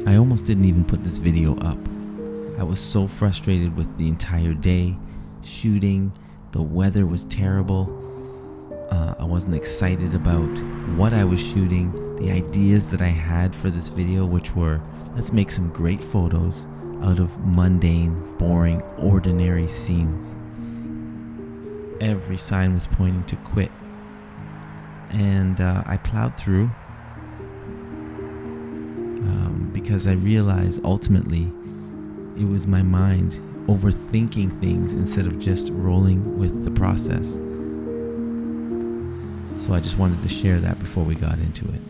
I almost didn't even put this video up. I was so frustrated with the entire day, shooting, the weather was terrible. I wasn't excited about what I was shooting, the ideas that I had for this video, which were, let's make some great photos out of mundane, boring, ordinary scenes. Every sign was pointing to quit. And I plowed through because I realized ultimately it was my mind overthinking things instead of just rolling with the process. So I just wanted to share that before we got into it.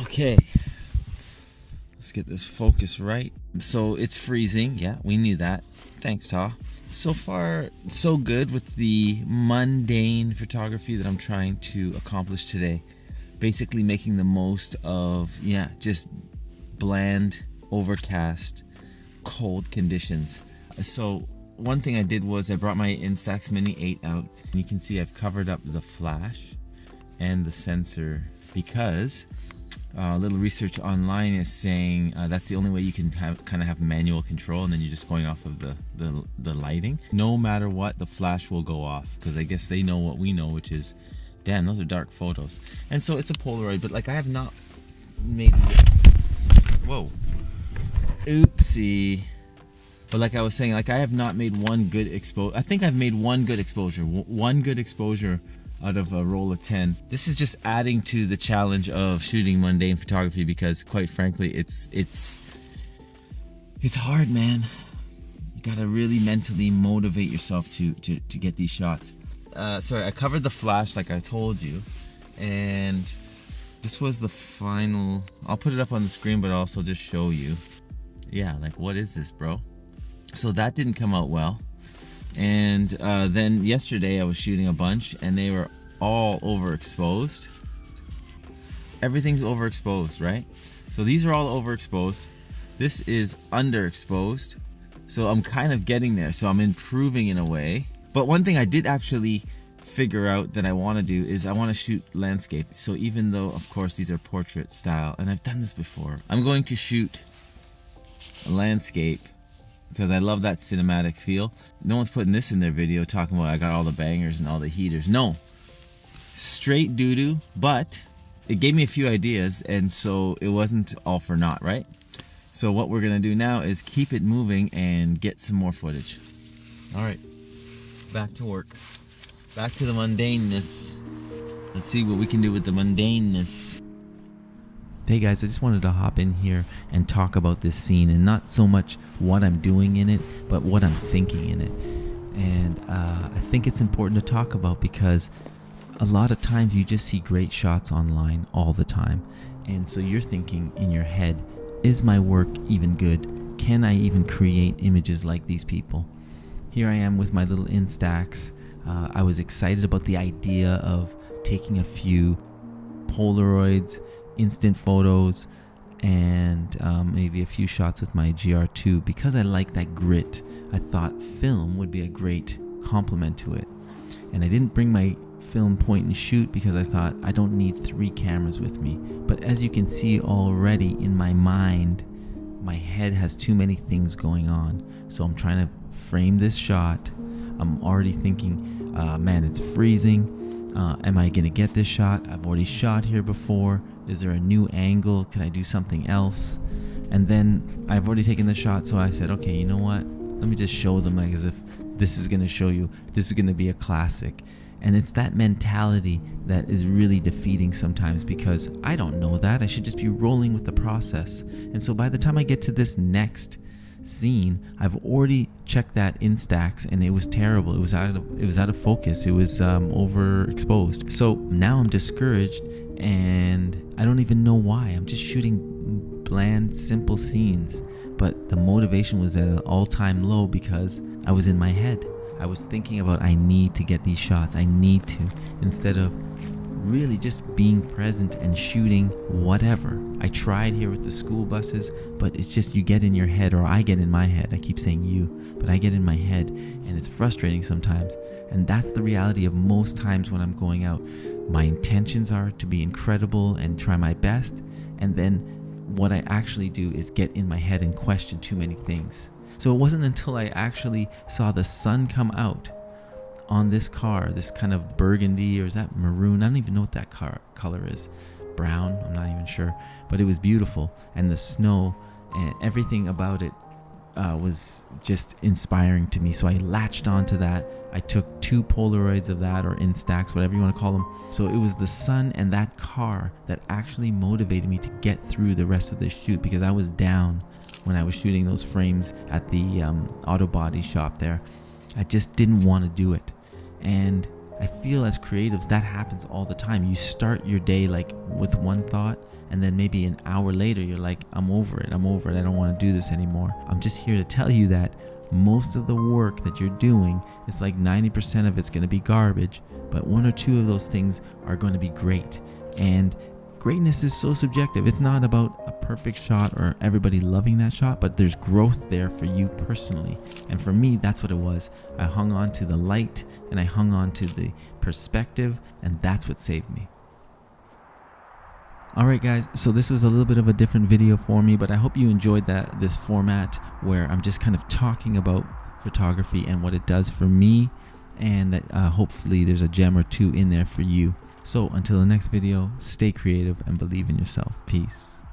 Okay, let's get this focus right. So it's freezing. Yeah, we knew that. Thanks, Ta. So far, so good with the mundane photography that I'm trying to accomplish today. Basically making the most of, just bland, overcast, cold conditions. So one thing I did was I brought my Instax Mini 8 out. And you can see I've covered up the flash and the sensor because a little research online is saying that's the only way you can have manual control, and then you're just going off of the lighting. No matter what, the flash will go off because I guess they know what we know, which is, damn, those are dark photos. And so it's a Polaroid, but like I have not made whoa, oopsie. But like I was saying, like I have not made one good exposure. I think I've made one good exposure out of a roll of 10. This is just adding to the challenge of shooting mundane photography because quite frankly it's hard, man. You gotta really mentally motivate yourself to get these shots. Sorry, I covered the flash like I told you, and this was the final. I'll put it up on the screen, but I'll also just show you. Yeah, like what is this, bro? So that didn't come out well. And then yesterday I was shooting a bunch and they were all overexposed. Everything's overexposed, right? So these are all overexposed. This is underexposed. So I'm kind of getting there. So I'm improving in a way. But one thing I did actually figure out that I want to do is I want to shoot landscape. So even though, of course, these are portrait style, and I've done this before, I'm going to shoot a landscape because I love that cinematic feel. No one's putting this in their video talking about I got all the bangers and all the heaters. No, straight doo-doo, but it gave me a few ideas, and so it wasn't all for naught, right? So what we're gonna do now is keep it moving and get some more footage. All right, back to work. Back to the mundaneness. Let's see what we can do with the mundaneness. Hey guys, I just wanted to hop in here and talk about this scene, and not so much what I'm doing in it, but what I'm thinking in it. And I think it's important to talk about because a lot of times you just see great shots online all the time. And so you're thinking in your head, is my work even good? Can I even create images like these people? Here I am with my little Instax. I was excited about the idea of taking a few Polaroids, instant photos, and maybe a few shots with my GR II because I like that grit. I thought film would be a great complement to it. And I didn't bring my film point and shoot because I thought I don't need 3 cameras with me. But as you can see already in my mind, my head has too many things going on. So I'm trying to frame this shot. I'm already thinking, man, it's freezing. Am I gonna get this shot? I've already shot here before. Is there a new angle? Can I do something else? And then I've already taken the shot, so I said, okay, you know what? Let me just show them, like, as if this is gonna show you, this is gonna be a classic. And it's that mentality that is really defeating sometimes because I don't know that. I should just be rolling with the process. And so by the time I get to this next scene, I've already checked that Instax and it was terrible. It was out of focus. It was overexposed. So now I'm discouraged and I don't even know why. I'm just shooting bland, simple scenes, but the motivation was at an all-time low because I was in my head. I was thinking about I need to get these shots. I need to, instead of really just being present and shooting whatever. I tried here with the school buses, but it's just you get in your head, or I get in my head. I keep saying you, but I get in my head, and it's frustrating sometimes. And that's the reality of most times when I'm going out. My intentions are to be incredible and try my best, and then what I actually do is get in my head and question too many things. So it wasn't until I actually saw the sun come out on this car, this kind of burgundy, or is that maroon? I don't even know what that color is. Brown, I'm not even sure. But it was beautiful. And the snow and everything about it was just inspiring to me. So I latched onto that. I took 2 Polaroids of that, or Instax, whatever you want to call them. So it was the sun and that car that actually motivated me to get through the rest of this shoot, because I was down when I was shooting those frames at the auto body shop there. I just didn't want to do it. And I feel as creatives that happens all the time. You start your day like with one thought, and then maybe an hour later you're like, I'm over it, I don't want to do this anymore. I'm just here to tell you that most of the work that you're doing, it's like 90% of it's going to be garbage, but 1 or 2 of those things are going to be great. And greatness is so subjective. It's not about a perfect shot or everybody loving that shot, but there's growth there for you personally. And for me, that's what it was. I hung on to the light, and I hung on to the perspective, and that's what saved me. Alright guys, so this was a little bit of a different video for me, but I hope you enjoyed this format where I'm just kind of talking about photography and what it does for me, and that hopefully there's a gem or 2 in there for you. So until the next video, stay creative and believe in yourself. Peace.